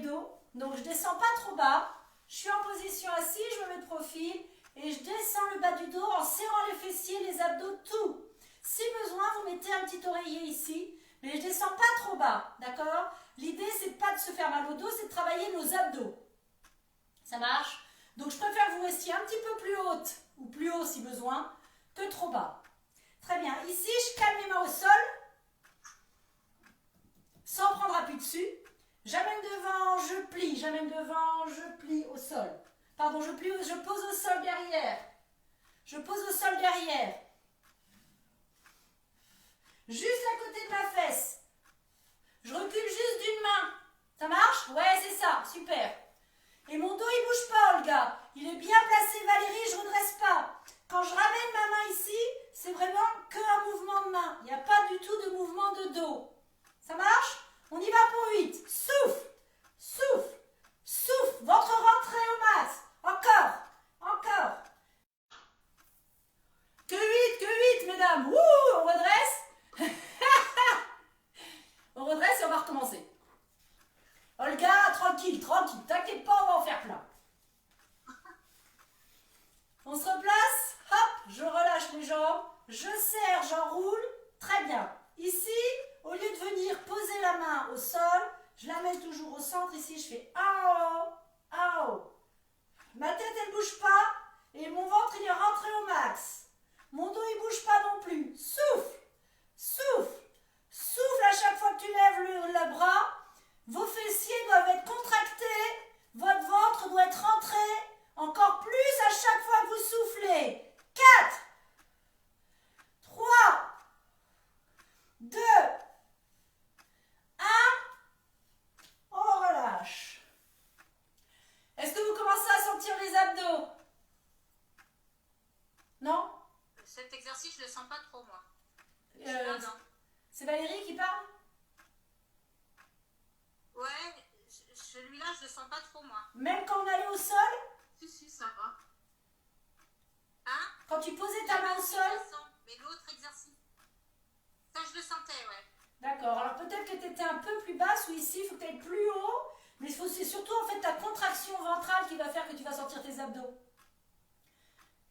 dos. Donc je descends pas trop bas. Je suis en position assise, je me mets de profil et je descends le bas du dos en serrant les fessiers, les abdos, tout. Si besoin, vous mettez un petit oreiller ici, mais je descends pas trop bas, d'accord? L'idée, c'est pas de se faire mal au dos, c'est de travailler nos abdos. Ça marche? Donc je préfère que vous restiez un petit peu plus haute, ou plus haut si besoin, que trop bas. Très bien. Ici, je calme mes mains au sol, sans prendre appui dessus. J'amène devant, je plie, j'amène devant, je plie au sol. Pardon, je pose au sol derrière. Je pose au sol derrière. Juste à côté de ma fesse. Je recule juste d'une main. Ça marche? Ouais, c'est ça, super. Et mon dos, il bouge pas, Olga. Il est bien placé, Valérie, je redresse pas. Quand je ramène ma main ici, c'est vraiment qu'un mouvement de main. Il n'y a pas du tout de mouvement de dos. Ça marche? On y va pour 8. Souffle, souffle, souffle. Ventre rentré au max. Encore, encore. Que 8, mesdames. Ouh, on redresse. On redresse et on va recommencer. Olga, tranquille, tranquille. T'inquiète pas, on va en faire plein. On se replace. Hop, je relâche les jambes. Je serre, j'enroule. Très bien. Ici, au lieu de venir poser la main au sol, je la mets toujours au centre. Ici, je fais un en haut, un en haut. Ma tête, elle ne bouge pas et mon ventre, il est rentré au max. Mon dos, il ne bouge pas non plus. Souffle, souffle, souffle à chaque fois que tu lèves le bras. Vos fessiers doivent être contractés. Votre ventre doit être rentré encore plus à chaque fois que vous soufflez. 4, 3, 2, 1, on relâche. Est-ce que vous commencez à sentir les abdos? Non? Cet exercice, je le sens pas trop, moi. C'est Valérie qui parle? Ouais, celui-là, je le sens pas trop, moi. Même quand on allait au sol? Si, ça va. Hein? Quand tu posais ta main au sol? Mais l'autre exercice, ça, je le sentais, ouais. D'accord, alors peut-être que tu étais un peu plus basse ou ici, il faut que tu ailles plus haut. Mais c'est surtout en fait ta contraction ventrale qui va faire que tu vas sentir tes abdos.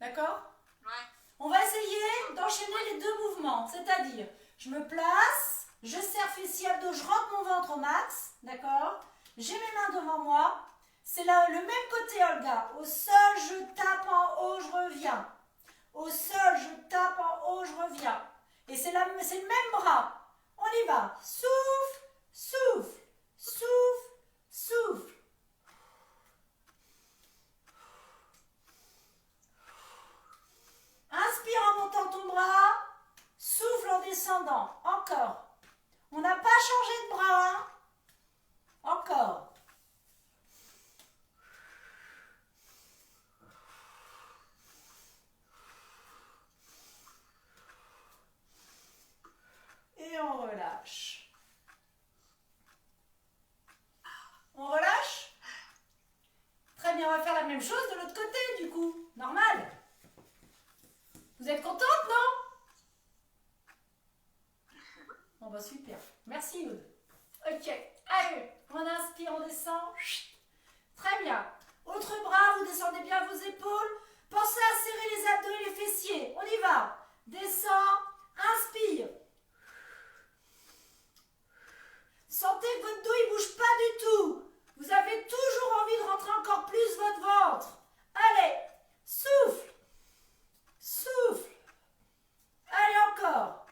D'accord? Ouais. On va essayer d'enchaîner les deux mouvements. C'est-à-dire, je me place, je serre fessiers abdos, je rentre mon ventre au max. D'accord? J'ai mes mains devant moi. C'est là le même côté, Olga. Au sol, je tape en haut, je reviens. Au sol, je tape en haut, je reviens. Et c'est le même bras. On y va. Souffle, souffle, souffle, souffle. Inspire en montant ton bras. Souffle en descendant. Encore. On n'a pas changé de bras. Hein? Encore. Et on relâche. On relâche? Très bien, on va faire la même chose de l'autre côté du coup. Normal. Vous êtes contente, non? Bon bah super. Merci Aude. Ok. Allez, on inspire, on descend. Très bien. Autre bras, vous descendez bien vos épaules. Pensez à serrer les abdos et les fessiers. On y va. Descends, inspire. Sentez que votre dos il bouge pas du tout. Vous avez toujours envie de rentrer encore plus votre ventre. Allez, souffle. Souffle. Allez encore.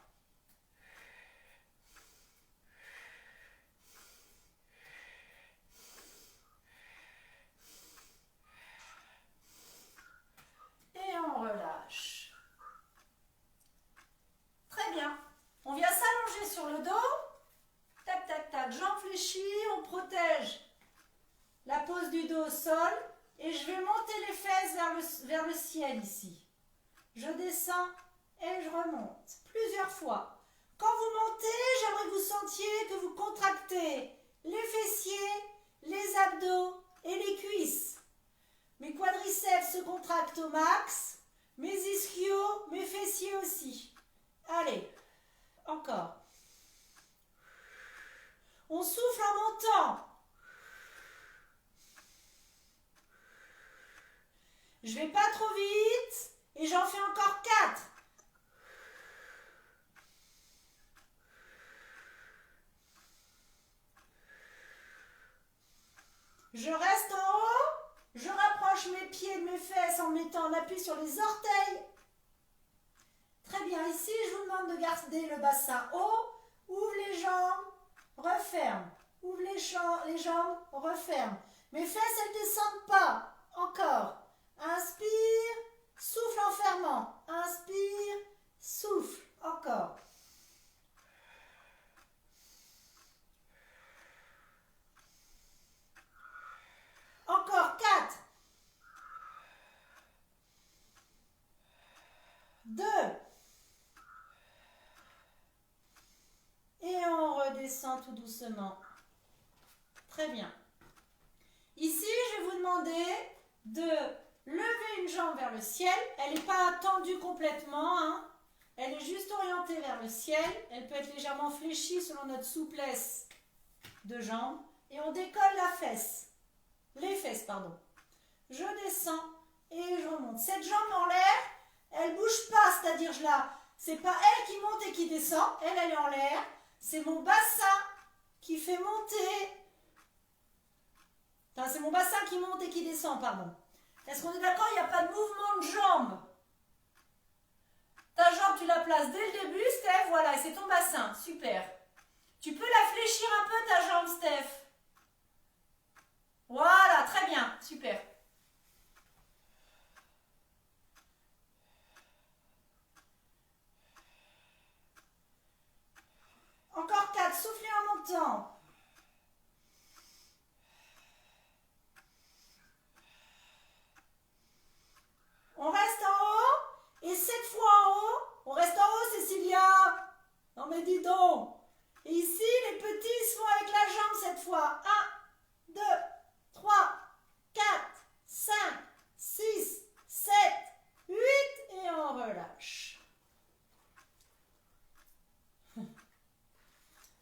Et on relâche. Très bien. On vient s'allonger sur le dos. Tac, tac, tac. Jambes fléchies. On protège la pose du dos au sol. Et je vais monter les fesses vers le ciel ici. Je descends et je remonte. Plusieurs fois. Quand vous montez, j'aimerais que vous sentiez que vous contractez les fessiers, les abdos et les cuisses. Mes quadriceps se contractent au max. Mes ischios, mes fessiers aussi. Allez, encore. On souffle en montant. Je vais pas trop vite. Et j'en fais encore 4. Je reste en haut. Je rapproche mes pieds de mes fesses en mettant un appui sur les orteils. Très bien. Ici, je vous demande de garder le bassin haut. Ouvre les jambes. Referme. Ouvre les jambes. Referme. Mes fesses, elles ne descendent pas. Encore. Inspire. Souffle en fermant. Inspire. Souffle. Encore. Encore 4. 2. Et on redescend tout doucement. Très bien. Ici, je vais vous demander de lever une jambe vers le ciel. Elle n'est pas tendue complètement, hein. Elle est juste orientée vers le ciel. Elle peut être légèrement fléchie selon notre souplesse de jambe. Et on décolle la fesse. Les fesses, pardon. Je descends et je remonte. Cette jambe en l'air, elle ne bouge pas, c'est-à-dire c'est pas elle qui monte et qui descend. Elle est en l'air. C'est mon bassin qui fait monter. Enfin, c'est mon bassin qui monte et qui descend, pardon. Est-ce qu'on est d'accord? Il n'y a pas de mouvement de jambe. Ta jambe, tu la places dès le début, Steph. Voilà, et c'est ton bassin. Super. Tu peux la fléchir un peu, ta jambe, Steph. Voilà, très bien. Super. Encore 4. Soufflez en montant. On reste en haut. Et 7 fois en haut. On reste en haut, Cécilia. Non mais dis donc. Et ici, les petits se font avec la jambe cette fois. 1, 2, 3, 4, 5, 6, 7, 8. Et on relâche.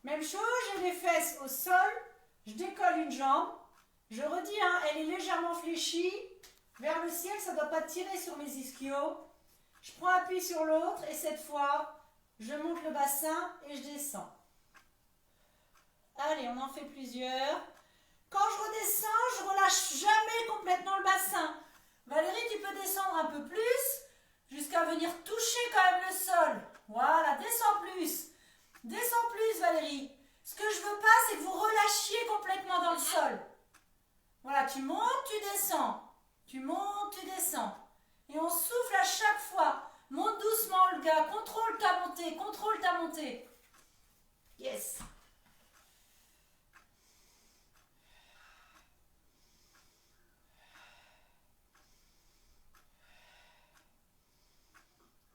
Même chose, j'ai les fesses au sol. Je décolle une jambe. Je redis, hein, elle est légèrement fléchie. Vers le ciel, ça ne doit pas tirer sur mes ischios. Je prends appui sur l'autre et cette fois, je monte le bassin et je descends. Allez, on en fait plusieurs. Quand je redescends, je ne relâche jamais complètement le bassin. Valérie, tu peux descendre un peu plus jusqu'à venir toucher quand même le sol. Voilà, descends plus. Descends plus, Valérie. Ce que je ne veux pas, c'est que vous relâchiez complètement dans le sol. Voilà, tu montes, tu descends. Tu montes, tu descends. Et on souffle à chaque fois. Monte doucement, Olga. Contrôle ta montée. Contrôle ta montée. Yes.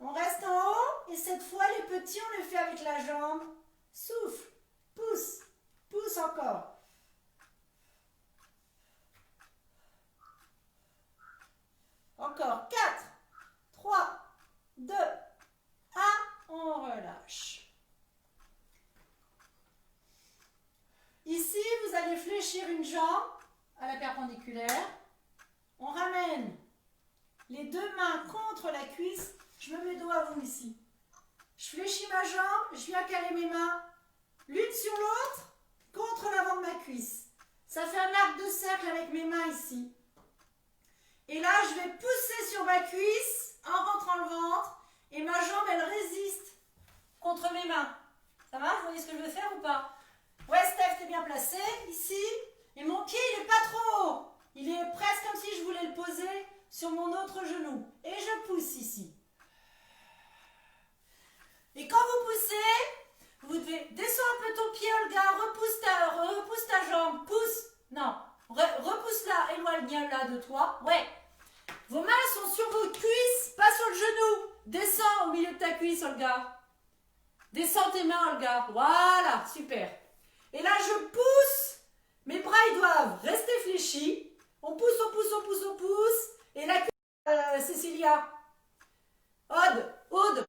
On reste en haut. Et cette fois, les petits, on le fait avec la jambe. Souffle. Pousse. Pousse encore. Encore 4, 3, 2, 1, on relâche. Ici, vous allez fléchir une jambe à la perpendiculaire. On ramène les deux mains contre la cuisse. Je me mets dos à vous ici. Je fléchis ma jambe, je viens caler mes mains l'une sur l'autre contre l'avant de ma cuisse. Ça fait un arc de cercle avec mes mains ici. Et là, je vais pousser sur ma cuisse en rentrant le ventre. Et ma jambe, elle résiste contre mes mains. Ça va? Vous voyez ce que je veux faire ou pas? Ouais, Steph, t'es bien placé ici. Et mon pied, il n'est pas trop haut. Il est presque comme si je voulais le poser sur mon autre genou. Et je pousse ici. Et quand vous poussez, vous devez descendre un peu ton pied, Olga. Repousse ta jambe. Pousse. Non. Repousse-la. Éloigne-la de toi. Ouais. Vos mains sont sur vos cuisses, pas sur le genou. Descends au milieu de ta cuisse, Olga. Descends tes mains, Olga. Voilà, super. Et là, je pousse. Mes bras, ils doivent rester fléchis. On pousse, on pousse, on pousse, on pousse. Et la cuisse, Cécilia. Aude.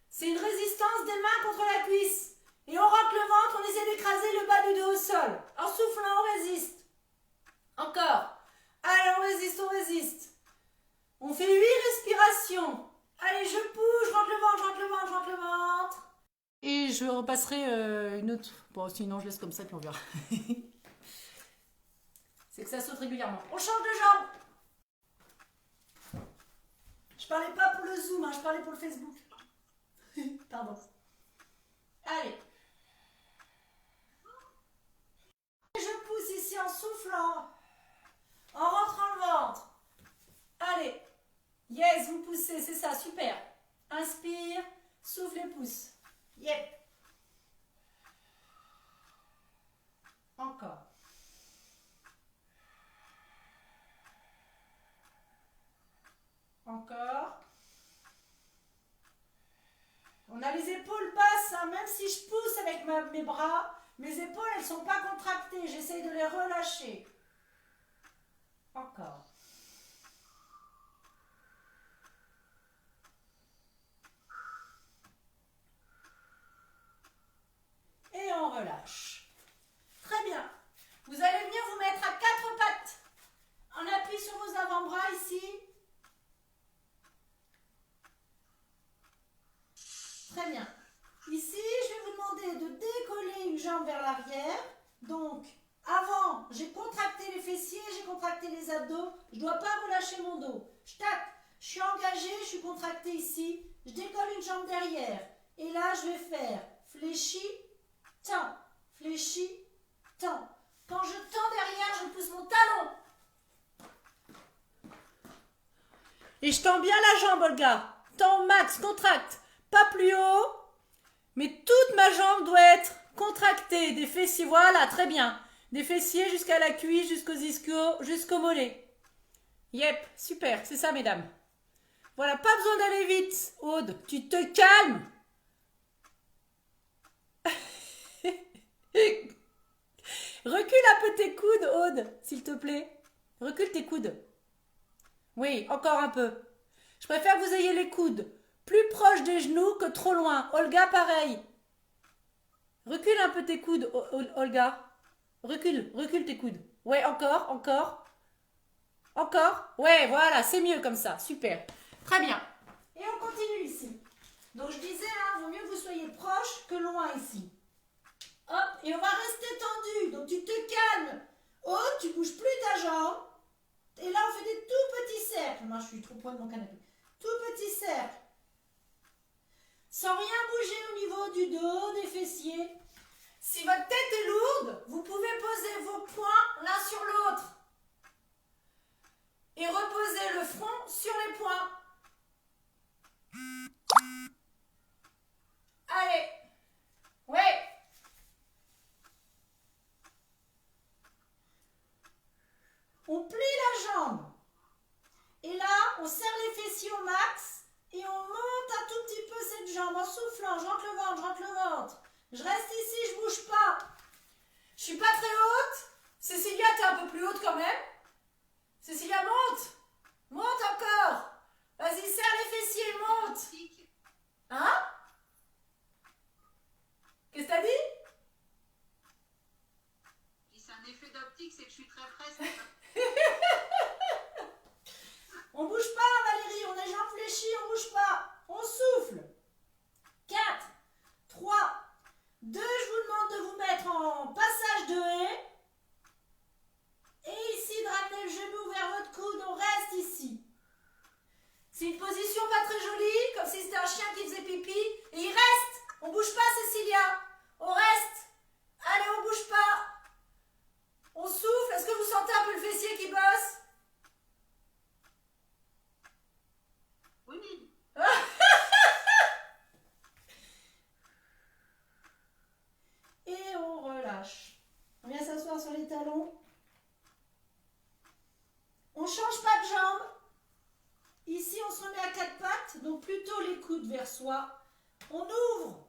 C'est une résistance des mains contre la cuisse. Et on rentre le ventre, on essaie d'écraser le bas du dos au sol. En soufflant, on résiste. Encore. Allez, on résiste, on résiste. repasserai une autre. Bon, sinon je laisse comme ça puis on verra. C'est que ça saute régulièrement. On change de jambe. Je parlais pas pour le Zoom, hein, je parlais pour le Facebook. Pardon. Allez. Je pousse ici en soufflant, en rentrant le ventre. Allez. Yes, vous poussez, c'est ça, super. Inspire, souffle et pousse. Yep. Encore. Encore. On a les épaules basses, hein, même si je pousse avec mes bras, mes épaules, elles ne sont pas contractées. J'essaye de les relâcher. Encore. Et on relâche. Très bien. Vous allez venir vous mettre à 4 pattes. En appui sur vos avant-bras ici. Très bien. Ici, je vais vous demander de décoller une jambe vers l'arrière. Donc, avant, j'ai contracté les fessiers, j'ai contracté les abdos. Je ne dois pas relâcher mon dos. Je suis engagée, je suis contractée ici. Je décolle une jambe derrière. Et là, je vais faire fléchi, tends, fléchi, tends. Quand je tends derrière, je pousse mon talon. Et je tends bien la jambe, Olga. Tends max, contracte. Pas plus haut, mais toute ma jambe doit être contractée. Des fessiers, voilà, très bien. Des fessiers jusqu'à la cuisse, jusqu'au mollet. Yep, super, c'est ça, mesdames. Voilà, pas besoin d'aller vite, Aude. Tu te calmes. Recule un peu tes coudes, Aude, s'il te plaît. Recule tes coudes. Oui, encore un peu. Je préfère que vous ayez les coudes plus proches des genoux que trop loin. Olga, pareil. Recule un peu tes coudes, Olga. Recule tes coudes. Ouais, encore. Encore. Ouais, voilà, c'est mieux comme ça. Super. Très bien. Et on continue ici. Donc je disais, hein, vaut mieux que vous soyez proche que loin ici. Hop, et on va rester tendu. Donc tu te calmes. Oh, tu bouges plus ta jambe. Et là, on fait des tout petits cercles. Moi, je suis trop près de mon canapé. Tout petits cercles. Sans rien bouger au niveau du dos, des fessiers. Si votre tête est lourde, vous pouvez poser vos poings l'un sur l'autre. Et reposer le front sur les poings. Allez. Ouais. On plie la jambe. Et là, on serre les fessiers au max. Et on monte un tout petit peu cette jambe en soufflant. Je rentre le ventre. Je reste ici, je bouge pas. Je suis pas très haute. Cécilia, t'es un peu plus haute quand même. Cécilia, monte. Monte encore. Vas-y, serre les fessiers, monte. Hein? Qu'est-ce que t'as dit? C'est un effet d'optique, c'est que je suis très fraîche. On bouge pas, Valérie, on est jambes fléchies, on bouge pas. On souffle. 4, 3, 2, je vous demande de vous mettre en passage de haie. Et ici, de ramener le genou vers votre coude, on reste ici. C'est une position pas très jolie, comme si c'était un chien qui faisait pipi. Et il reste. On bouge pas, Cécilia. On reste. Allez, on bouge pas. On souffle. Est-ce que vous sentez un peu le fessier qui bosse? Oui. Et on relâche. On vient s'asseoir sur les talons. On ne change pas de jambe. Ici, on se remet à 4 pattes, donc plutôt les coudes vers soi. On ouvre.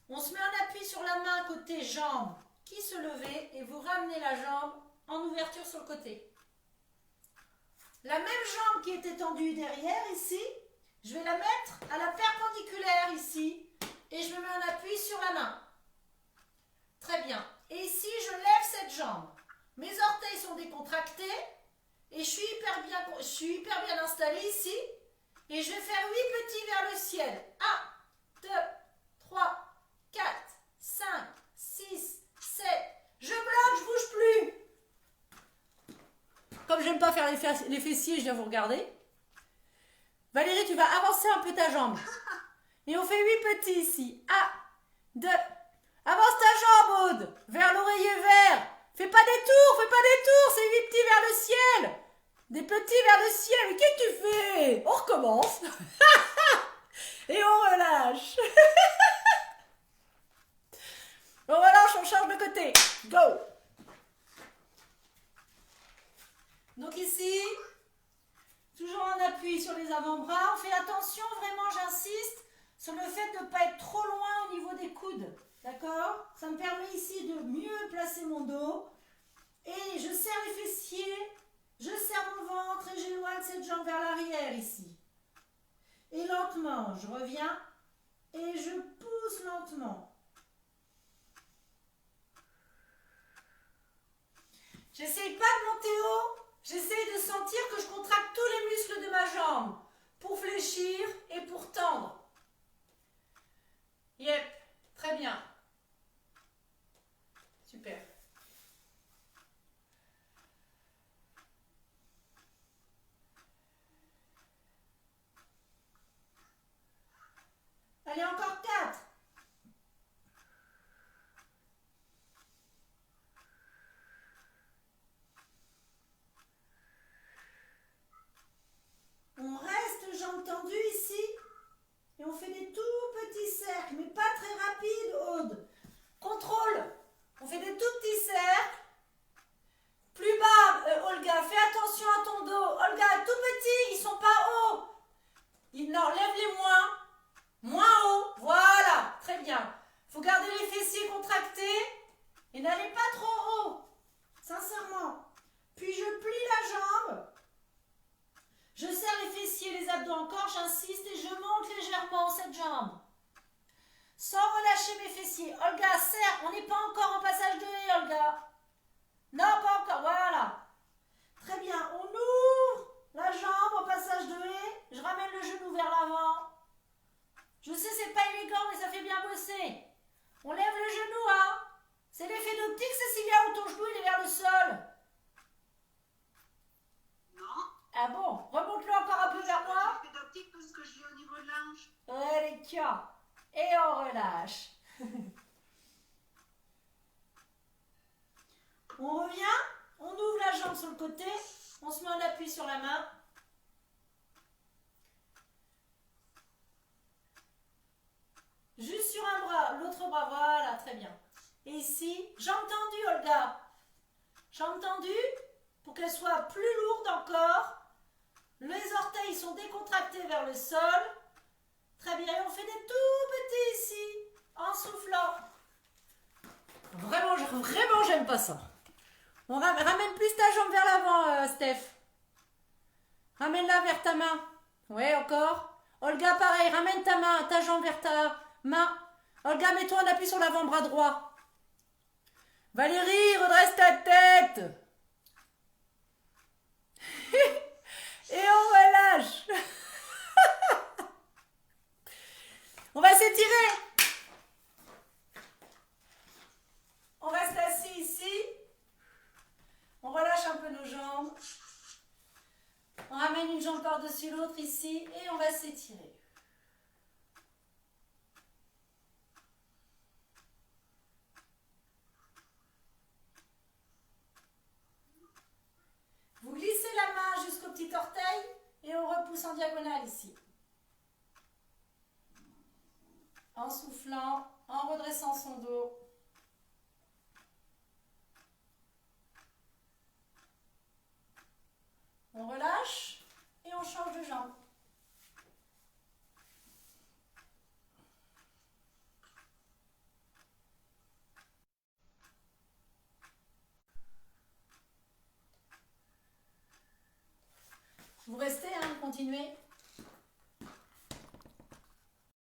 On se met en appui sur la main côté jambe qui se levait et vous ramenez la jambe en ouverture sur le côté. La même jambe qui était tendue derrière ici, je vais la mettre à la perpendiculaire ici et je me mets en appui sur la main. Très bien. Et ici, je lève cette jambe. Mes orteils sont décontractés et je suis hyper bien installée ici. Et je vais faire 8 petits vers le ciel. 1, 2, 3, 4, 5, 6, 7. Je bloque, je bouge plus. Comme j'aime pas faire les fessiers, je viens vous regarder. Valérie, tu vas avancer un peu ta jambe. Et on fait 8 petits ici. 1, 2. Avance ta jambe, Aude. Vers l'oreiller vert. Fais pas des tours, c'est 8 petits vers le ciel. Des petits vers le ciel. Mais qu'est-ce que tu fais? On recommence. Et on relâche. On relâche, on change de côté. Go. Donc ici, toujours en appui sur les avant-bras. On fait attention, vraiment, j'insiste, sur le fait de ne pas être trop loin au niveau des coudes. D'accord? Ça me permet ici de mieux placer mon dos. Et je serre les fessiers, je serre mon ventre et j'éloigne cette jambe vers l'arrière ici. Et lentement, je reviens et je pousse lentement. J'essaye pas de monter haut, j'essaye de sentir que je contracte tous les muscles de ma jambe pour fléchir et pour tendre. Yep, très bien. Super. Allez, encore 4. On reste jambes tendues ici. Et on fait des tout petits cercles, mais pas très rapides, Aude. Contrôle. On fait des tout petits cercles. Plus bas, Olga, fais attention à ton dos. Olga, tout petit, ils sont pas hauts. Non, lève-les moins. Moins haut. Voilà, très bien. Faut garder les fessiers contractés et n'allez pas trop haut. Sincèrement. Puis je plie la jambe. Je serre les fessiers, les abdos encore, j'insiste et je monte légèrement cette jambe. Sans relâcher mes fessiers. Olga, serre, on n'est pas encore en passage de haie, Olga. Non, pas encore, voilà. Très bien, on ouvre la jambe en passage de haie. Je ramène le genou vers l'avant. Je sais, c'est pas élégant, mais ça fait bien bosser. On lève le genou, hein. C'est l'effet d'optique, Cécilia, où ton genou il est vers le sol. Ah bon? Remonte-le encore un peu vers moi. L'effet d'optique parce que je l'ai au niveau de la hanche. Allez, tiens. Et on relâche. On revient, on ouvre la jambe sur le côté, on se met en appui sur la main. Juste sur un bras, l'autre bras, voilà, très bien. Et ici, jambes tendues, Olga. Jambes tendues pour qu'elles soient plus lourdes encore. Les orteils sont décontractés vers le sol. Très bien, et on fait des tout petits ici, en soufflant. Vraiment, j'aime pas ça. On ramène plus ta jambe vers l'avant, Steph. Ramène-la vers ta main. Ouais, encore. Olga, pareil, ramène ta jambe vers ta main. Olga, mets-toi en appui sur l'avant-bras droit. Valérie, redresse ta tête. Et on relâche. On va s'étirer. On reste assis ici. On relâche un peu nos jambes. On ramène une jambe par-dessus l'autre ici et on va s'étirer. Vous glissez la main jusqu'au petit orteil et on repousse en diagonale ici. En soufflant, en redressant son dos. On relâche et on change de jambe. Vous restez, hein, continuez.